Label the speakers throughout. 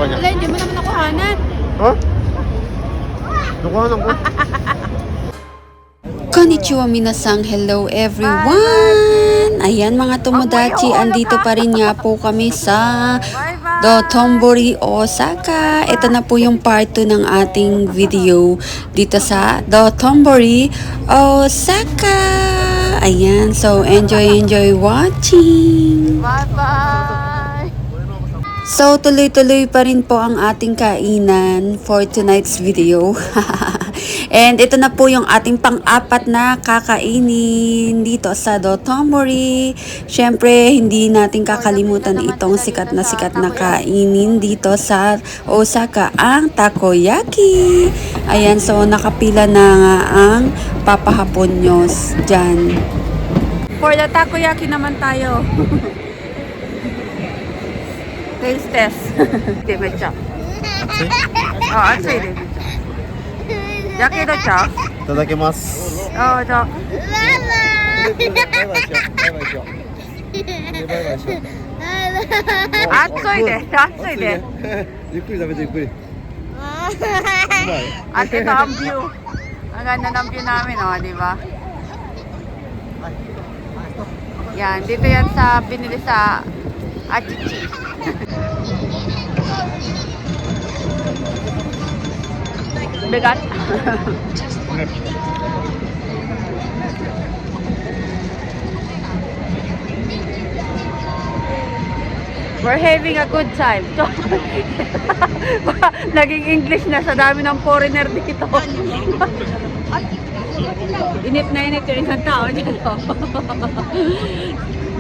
Speaker 1: Wala, hindi mo naman nakuhanan.
Speaker 2: Ha? Nakuhanan ko.
Speaker 3: Konnichiwa minasang, hello everyone! Ayan mga tomodachi, andito pa rin nga po kami sa Dotonbori, Osaka. Ito na po yung part 2 ng ating video dito sa Dotonbori, Osaka. Ayan, so enjoy watching!
Speaker 1: Bye-bye!
Speaker 3: So, tuloy-tuloy pa rin po ang ating kainan for tonight's video. And ito na po yung ating pang-apat na kakainin dito sa Dotonbori. Siyempre, hindi natin kakalimutan itong sikat na kainin dito sa Osaka, ang takoyaki. Ayan, so nakapila na nga ang papahapon nyo dyan.
Speaker 1: For the takoyaki naman tayo. Taste test. Di ba siya? Ansay din. Yaki do siya?
Speaker 2: Itadakimasu.
Speaker 1: Do. Atsoy de.
Speaker 2: ゆっくり食べてゆっくり。
Speaker 1: At ito ang view. Ang ganda ng view namin, di ba? Yan, dito yan sa binili sa Achichi. Bigat. We're having a good time. Naging English na sa dami ng foreigner dito. Init na init yung isang tao dyan.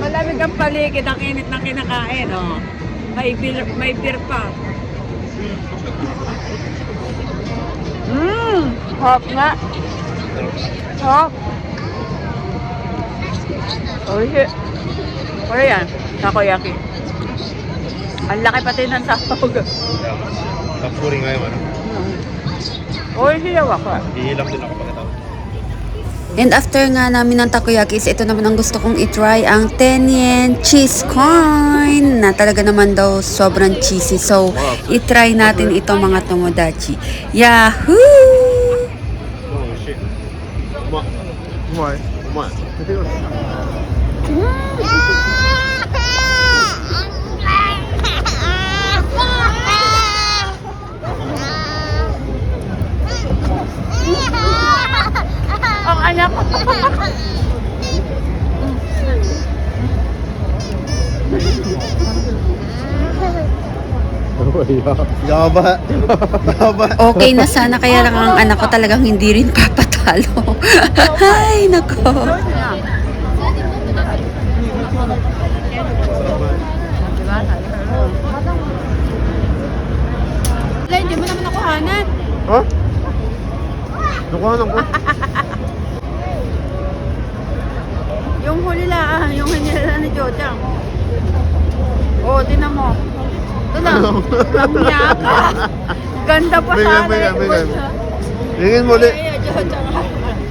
Speaker 1: Malamig ang paligid, ang init ng kinakain. May beer pa. Hop nga. Hop. Ano yan? Takoyaki. Ang laki pati ng sahog.
Speaker 2: Tapuri nga yung ano.
Speaker 1: Oishi daw ako.
Speaker 2: Ihilang din ako pagkatapos.
Speaker 3: And after nga namin ng takoyaki, ito naman ang gusto kong itry, ang 10 yen cheese corn na talaga naman daw sobrang cheesy. So, itry natin ito mga tomodachi. Yahoo!
Speaker 2: Oh shit. Umay.
Speaker 1: Ang anak ko.
Speaker 2: Yaba.
Speaker 3: Okay na sana, kaya lang ang anak ko talagang hindi rin papatalo. Ay, nako.
Speaker 1: Wala, hindi mo naman nakuhanan.
Speaker 2: Ha? Nakuhanan ko.
Speaker 1: Yung huli lang, yung hinila ni Jojang. Tinan mo. Ito lang. Lamya ka. Ganda pa sana.
Speaker 2: Bigyan. Bigyan mo ulit.
Speaker 1: Jojang.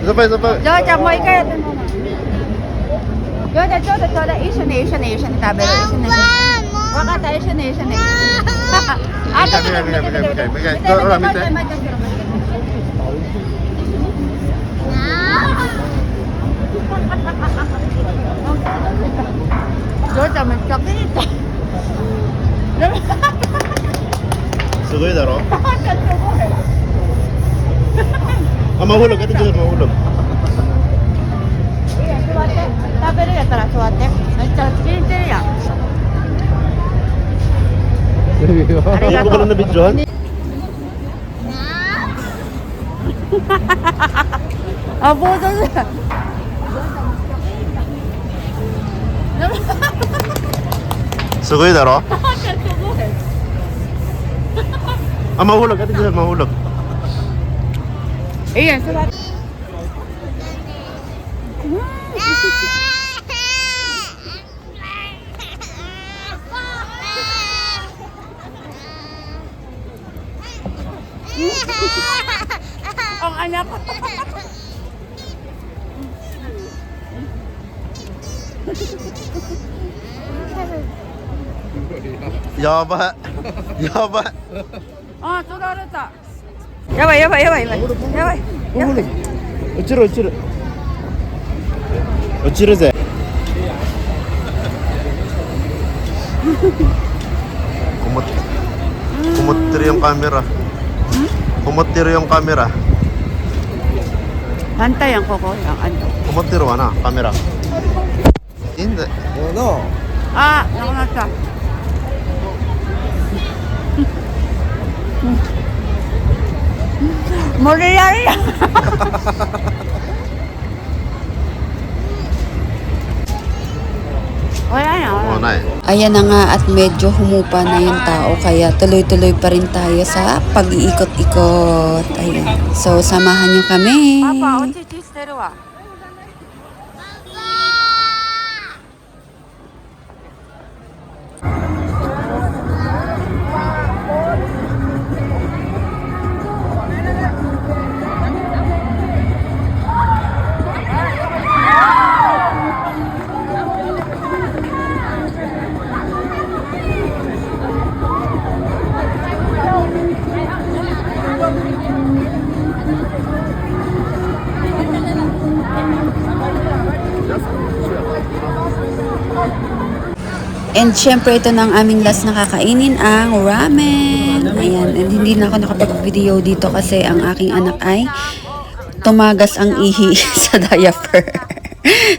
Speaker 2: Isa pa.
Speaker 1: Jojang mo ikaw. Jojang. Isyo ne. Tabi. Wakata, isyo ne.
Speaker 2: Bigyan.
Speaker 1: Jojang, may kakita.
Speaker 2: Sugoy daro. Mahulog. Ito dyan, mahulog.
Speaker 1: Tabi rin ito lang, suwate. Nagsaskinte yan.
Speaker 2: Ano ko lang na videohan?
Speaker 1: Abuto siya.
Speaker 2: Sugoy daro. Mahulog. Ito dyan, mahulog.
Speaker 1: Iyan, suwate. Ang anak ko.
Speaker 2: Yaba. やばい。
Speaker 1: あ、取られた。やばいやばいやばいやばい。やばい。やばい。
Speaker 2: 落ちる落ちる。落ちるぜ。kumot yung camera. Kumot yung camera.
Speaker 1: Pantay ang koko, ang ano.
Speaker 2: Kumot wa na, camera. Hindi. No.
Speaker 1: Ah, nakamasa. Moriyari. Wala na, wala.
Speaker 2: Oo na eh.
Speaker 3: Ayan na nga at medyo humupa na yung tao kaya tuloy-tuloy pa rin tayo sa pag-iikot-ikot. Ayan. So, samahan nyo kami.
Speaker 1: Papa, ochichi shiteru wa.
Speaker 3: And syempre ito na ang aming last na kakainin, ang ramen. Ayan, and hindi na ako nakapag-video dito kasi ang aking anak ay tumagas ang ihi sa diaper.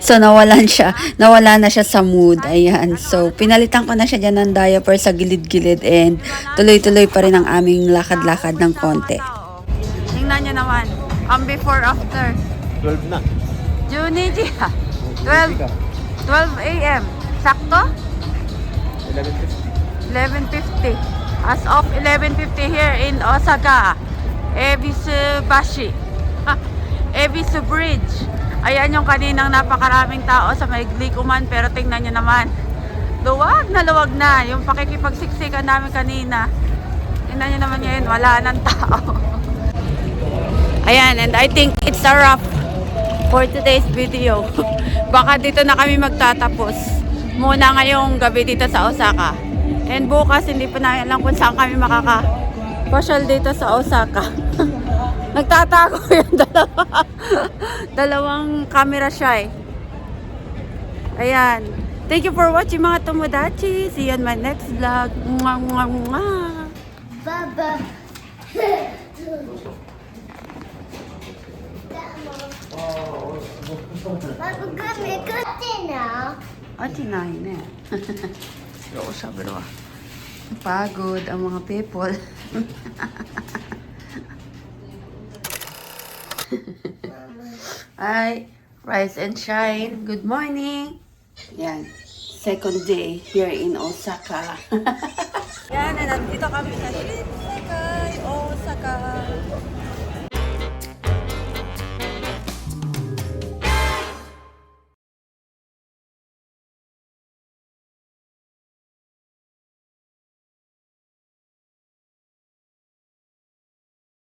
Speaker 3: So nawala na siya sa mood. Ayan, so pinalitan ko na siya dyan ng diaper sa gilid-gilid and tuloy-tuloy pa rin ang aming lakad-lakad ng konti.
Speaker 1: Tingnan nyo naman. Ang before after.
Speaker 2: 12 na.
Speaker 1: 12 時や 12 a.m. Sakto? 11:50. As of 11:50 here in Osaka, Ebisu Bashi. Ebisu Bridge. Ayan yung kaninang napakaraming tao sa may Glikuman, pero tingnan nyo naman. Luwag na. Yung pakikipagsiksikan namin kanina. Tingnan nyo naman ngayon, wala nang tao. Ayan, and I think it's a wrap for today's video. Baka dito na kami magtatapos muna ngayong gabi dito sa Osaka. And bukas hindi pa namin alam kung saan kami makaka-pasyal dito sa Osaka. Nagtatago yung dalawang camera siya eh. Ayan. Thank you for watching mga tomodachi. See you on my next vlog. Mwah, mwah, mwah.
Speaker 4: Baba. Baba, kami kasi na.
Speaker 1: あっちないね。ようしゃべるわ。Pagod ang mga people. Hi, rise and shine. Good morning. Yan. Second day here in Osaka. Yan, nandito kami sa street.